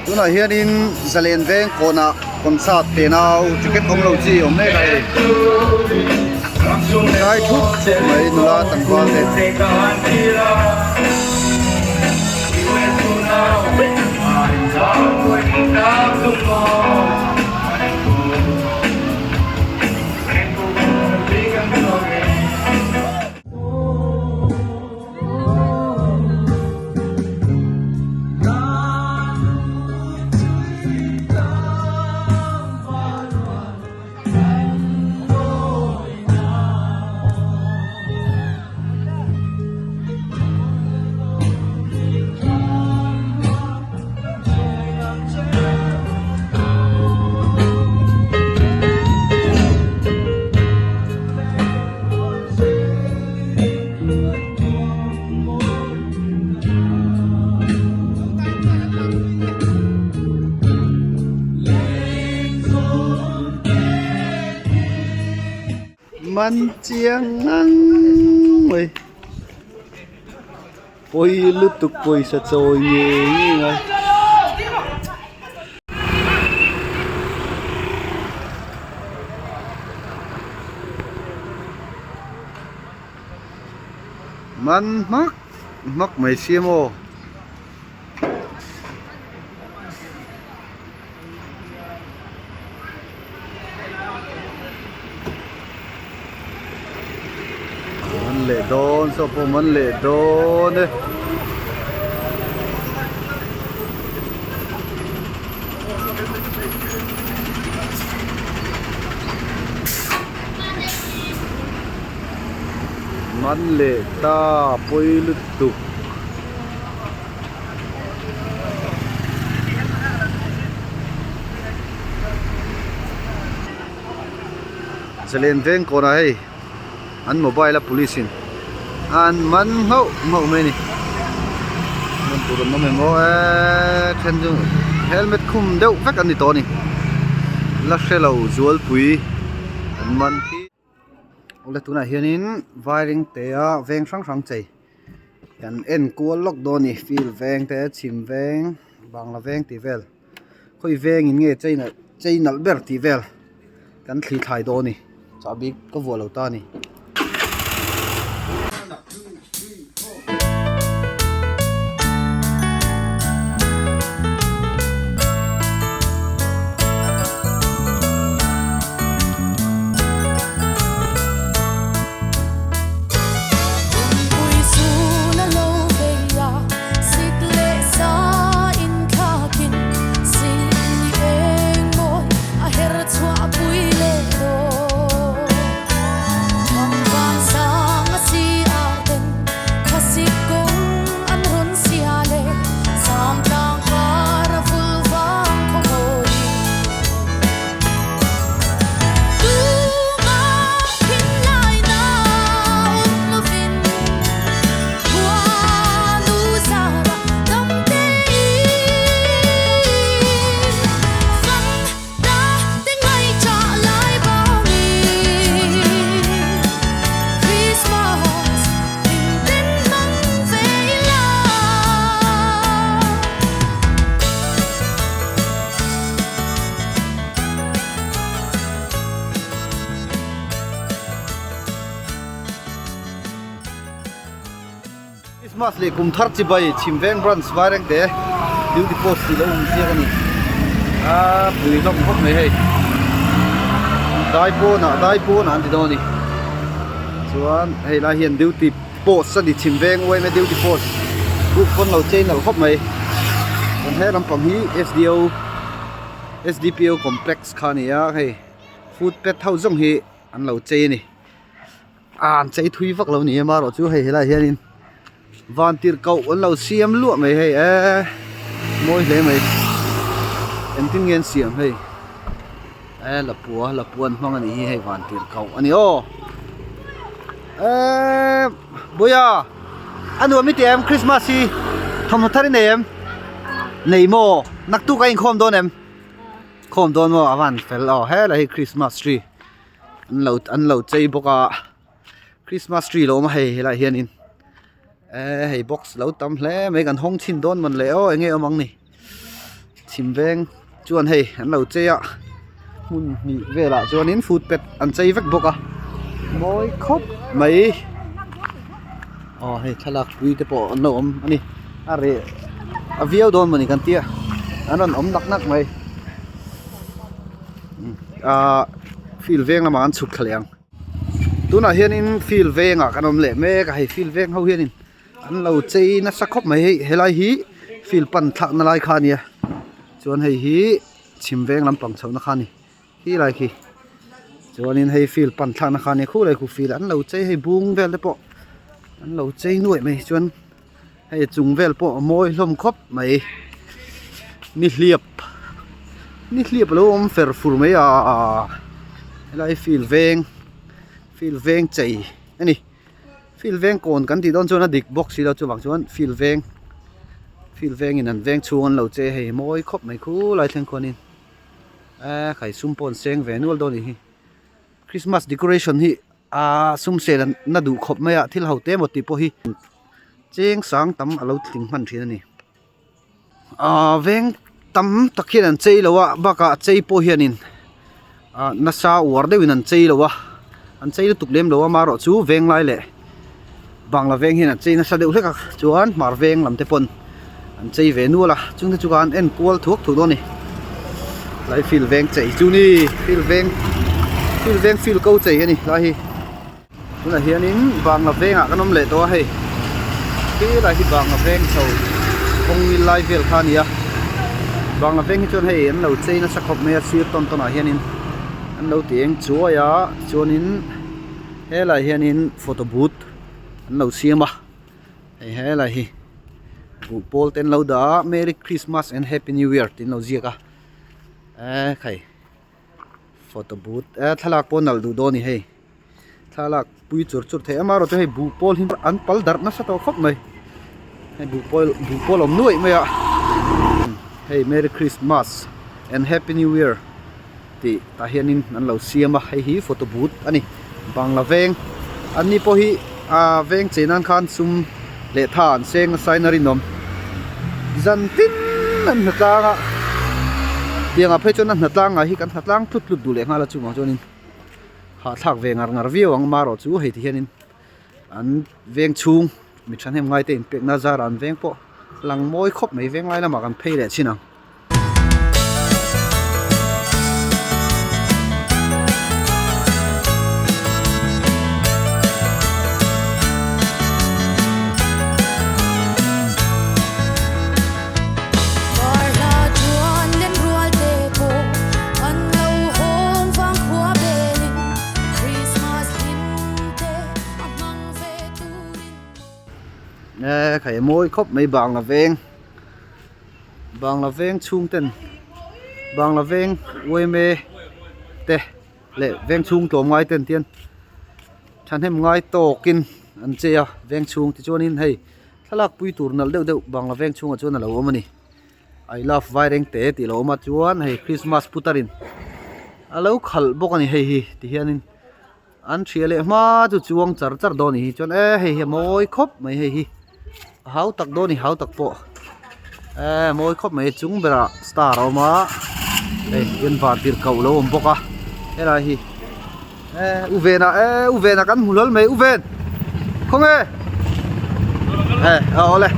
tu na hian in zalen veng kona concert te nau ticket om lo chi om nei kai kai thuk mai nula tangwal te man chiang ngang ơi ôi lướt tục quỳ sạch rồi nghe man mắc mày xiêm ô lệ đôn sao po man lệ đôn đấy man lệ ta poi lụt tục selen veng ko na hey an mobile la police an man hậu mê nè man tụi nó mày ngó trên chung helmet khum đeo vắt anh đi to nè lắc xe lầu dual pui an man khi ole tụi này hiện in wiring te a veng sang chạy an en kual lock do nè feel veng te chim veng bang la veng ti vel khoi veng in nge chei nal ber ti vel kan thli thai do nè cha bi ko vo lo ta nè Christmas le kum thar chi bai chimveng branch wareng te duty post ti lo che ka ni a pui long hok mai hei dai po na ti do ni chuan hei la hian duty post sa di chimveng oi me duty post ku kon lo che na hok mai kon he ram pang hi SDPO complex khania hei food pet house jong hi an lo che ni an chei thui vak lo ni ma ro chu hei la hian in van tir cậu vẫn lâu xiêm lụa mày hay môi thế mày em tin nghe xiêm hay là buồn mong anh ấy hay van tir cậu anh ô bây giờ anh vừa mới tìm em Christmas gì thầm thật đấy em này mò nắc tu cái khom đón em khom đón mò van phải lo hay là Christmas tree anh lâu chơi bốc Christmas tree lo mà hay là hiền in hey box lâu tầm lẽ mấy gần hong chín đón mình lẽ anh nghe âm nè ชิมเวงจวนให้อันเราเจียมุนมีเวลาจวนนี้ฟูดเป็ดอันใจวักบกมอยครบไหมอ๋อให้ฉลากวีแต่ปออันนมอันนี้อะไรเวียวโดนมันนี่กันเตี้ยอันนั้นนักไหมฟิลเวงละมันสุดขลังตัวน่ะเฮียนินฟิลเวงกันอมเละแม่ก็ให้ฟิลเวงเขาเฮียนินอันเราเจนัสคบไหมให้ไรฮีฟิลปันทักนาไรคานี่จวนให้ฮีชิมเวงลำปังเช้านะคานี่ฮีไรคีจวนนี้ให้ฟิลปันทักนะคานี่คู่ไรคู่ฟิลอันเราเจให้บุ้งเวลเลยปะอันเราเจหน่วยไหมจวนให้จุงเวลปะมวยลมคบไหมนี่เรียบแล้วเฟรฟูไหมอะไรฟิลเวงใจอันนี้ฟิลเวงก่อนกันที่โดนจวนดิกบ็อกซี่เราจะหวังจวนฟิลเวงอินันเวงชวนเราเจให้มวยครบไม่คู่ไรทั้งคนนี้ไข่ซุ่มปนเสียงเวนัวโดนนี่คริสต์มาสเดคอเรชั่นฮีซุ่มเสร็จน่าดูครบไหมที่เราเต้หมดติปฮีเจียงสังตั้มเราถึงมันทีนี่เวงตั้มตะเคียนเจแล้ววะบักเจปฮีนินนัสาวอร์เดวินันเจแล้ววะอันเจตุกเลี้ยมแล้ววะมารอจูเวงไล่เละบางละเวงเห็นเจนัสเดือดเลยก็จวนมาเวงลำเตปนอันเจเวนัวละจุงที่จุกันเอ็นกวลทุกโดนนี่ไล่ฟิลเวงเจจูนี่ฟิลเวงฟิลเก้าเจนี่ไล่ตัวนี้เฮียนินบางละเวงก็น้ำเละตัวให้ที่ไล่ที่บางละเวงเขาคงมีไล่เวลคานี่บางละเวงที่จวนให้อันเราเจนัสคบเมียซีต้นตัวนี้เฮียนินอันเราเตียงชัวยาจวนนินเฮลัยเฮียนินโฟโต้บูธอันเราเสียมาเฮลัยบุปผาเต็นเราด่า Merry Christmas and Happy New Year ตินเราเจียกะใครโฟโต้บูธทลากปนนัลดูโดนี่ให้ทลากปุยจุดเทอมาเราจะให้บุปผาหินอันปัลดัร์นัสตัวครบไหมให้บุปผาลมนุ่ยไหมให้ Merry Christmas and Happy New Yearที่ตาเฮียนินอันเราเสียมาให้ฮีโฟโต้บูธอันนี้บางละเวงอันนี้พอฮีเวงเจนันคันซุ่มเละท่านเซงไซนารินอมจันตินนั่นหัดลางเดียงเพจนั้นหัดลางฮีกันหัดลางทุดดูเละงาละจุงจนินหาทักเวงงารวิวอังมารอจูให้ที่เฮียนินอันเวงชุงมิฉันเห็นไงเต็มเป็กนาจารันเวงปอหลังมวยครบไม่เวงไรละมากันเพย์เละชินังไข่มวยครบไม่บางละเวงชุงเต้นบางละเวงเวเมเตะเละเวงชุงตัวง่ายเต้นเตียนฉันให้ง่ายโตกินอันเจียเวงชุงที่จวนนี้ให้ถ้าลักปุยตูนัลเดือดบางละเวงชุงจวนนั่นเราว่ามันนี่ I love ไวเร่งเตะที่เรามาจวนให้คริสต์มาสพุทธรินเราขัลบกันนี่ให้ที่เฮียนินอันเชียร์เลยมาจุดจวงจัดโดนี่จวนให้มวยครบไม่ให้hau tak do ni hau tak po moi khop mai chung bera star ro ma yen va tir kau lo boka era hi uvena kan hulol mai uven không ole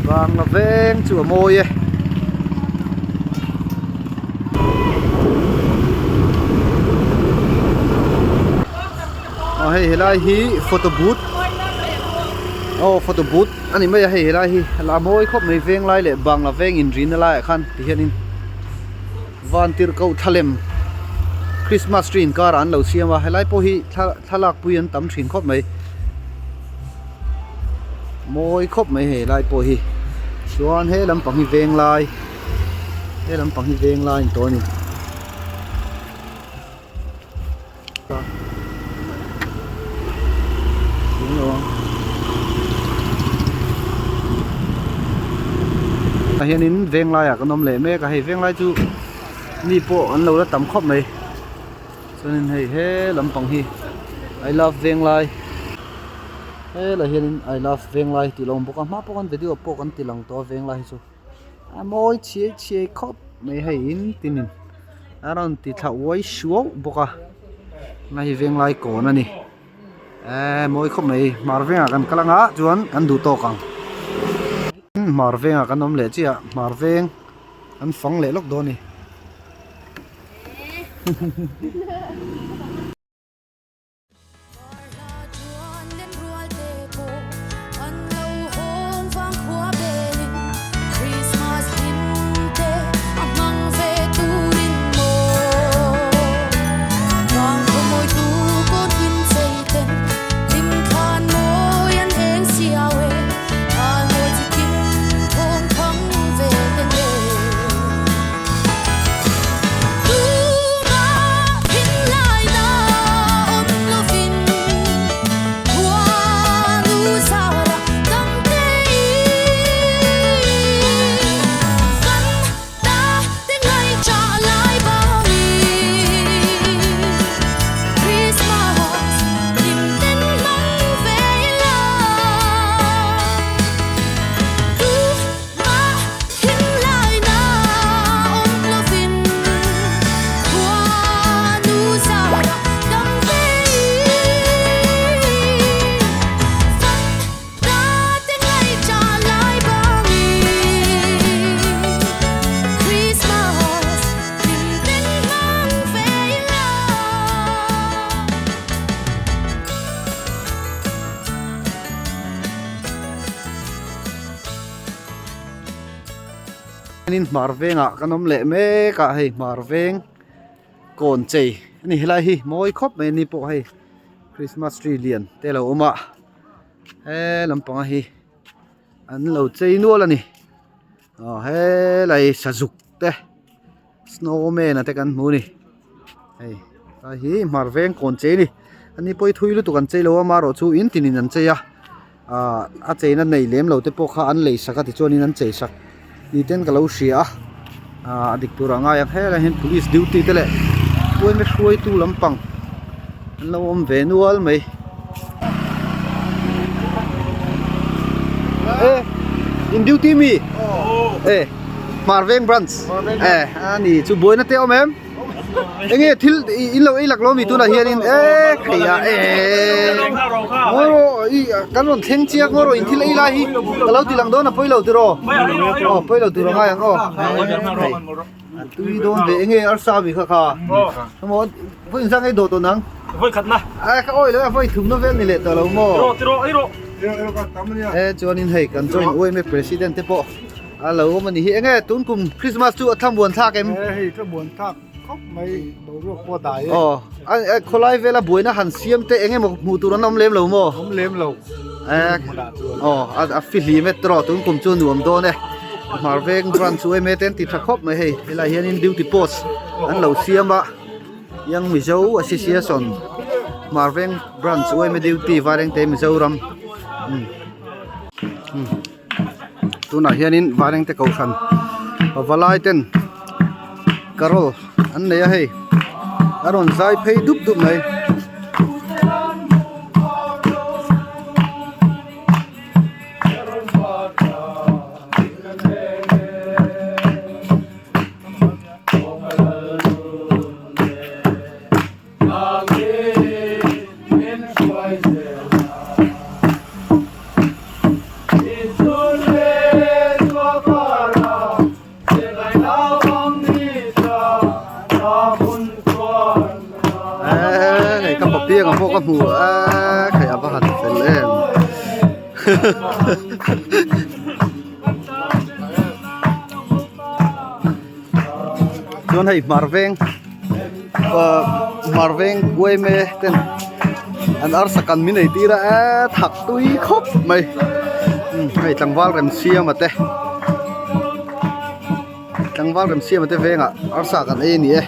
vang la veng chu moi hey helai hi photo boothโฟโต้บูธอันนี้ไม่ให้เห็นอะไรลามอยครบไม่เวงไรเลยบางละเวงอินรินอะไรขันที่เห็นวันที่เราทะเลมคริสต์มาสทรีนการันเราเสียมาให้ไล่พอฮีทะลักปุยนตั้มทรีนครบไม่มอยครบไม่ให้ไล่พอฮีส่วนให้ลำปังฮีเวงไรตัวนี้เฮียนินเวงไรก็น้ำเละแม่ก็ให้เวงไรจูนี่พวกอันเราแล้วต่ำครบไหมฉะนั้นให้ลำปังฮี I love เวงไรละเฮียนิน I love เวงไรตีลงพวกกันมาพวกกันวิดีโอพวกกันตีลงตัวเวงไรจู moi chia khop mai hai in tinin aron ti thawai shuo boka ngai veng lai ko na ni moi khop mai marvenga kan kalanga chuan an du to kang marvenga kan om le chia marveng an phang le lok do ni nin marvenga kanom le me ka hei marveng kon chei ni helai hi moi khop me ni po hei Christmas tree lian te lo oma lampang hi an lo chei nual ani he lai sajuk te snowman ate kan mu ni hei hi marveng kon chei ni ani poi thuilu tu kan chei lo ma ro chu in tinin an chei a chei na nei lem lo te po kha an lei saka ti chonin an chei sak ni ten ka lo sia adik tura nga yang hela hin police duty tele koi me khoi tu lampang an lo om venual mai in duty mi marveng branch ani chu boina te om em enge thil in lo ilak lo mi tu na hian in khaya ngoro I kanon theng chiak ngoro in thil ila hi kalo tilang do na poilo tiro poilo tiro nga yang tui don de enge ar sa bi kha kha mo foi insang ai do to nang foi khat na ka oi lo foi thum no vel ni le to lo mo tiro ka tamania chuanin hei kan join oi me president te po alo mani hi enge tun kum Christmas chu atham buan thak em hei tha buan thak khop mai do ro po dai kholai vela buina han siam te enge mu turan om lem lo mo om lem lo a fili metro tun kum chu nuam do ne marveng branch chu me ten ti thakop mai hei hela hian in duty post an lo siam ba yang mizo association marveng branch chu me duty wareng te mizo ram tuna hian in wareng te ko khan walai ten karol an nei a hei aron zai phei dup dup mai tiếng ở phố các mùa khải áp hạt phải lên John hay Marveng quay mê tên anh ở sakan mình này tira thạc túi khóc mày hay tăng val rem xia mà te về ngạ ở sakan ấy nè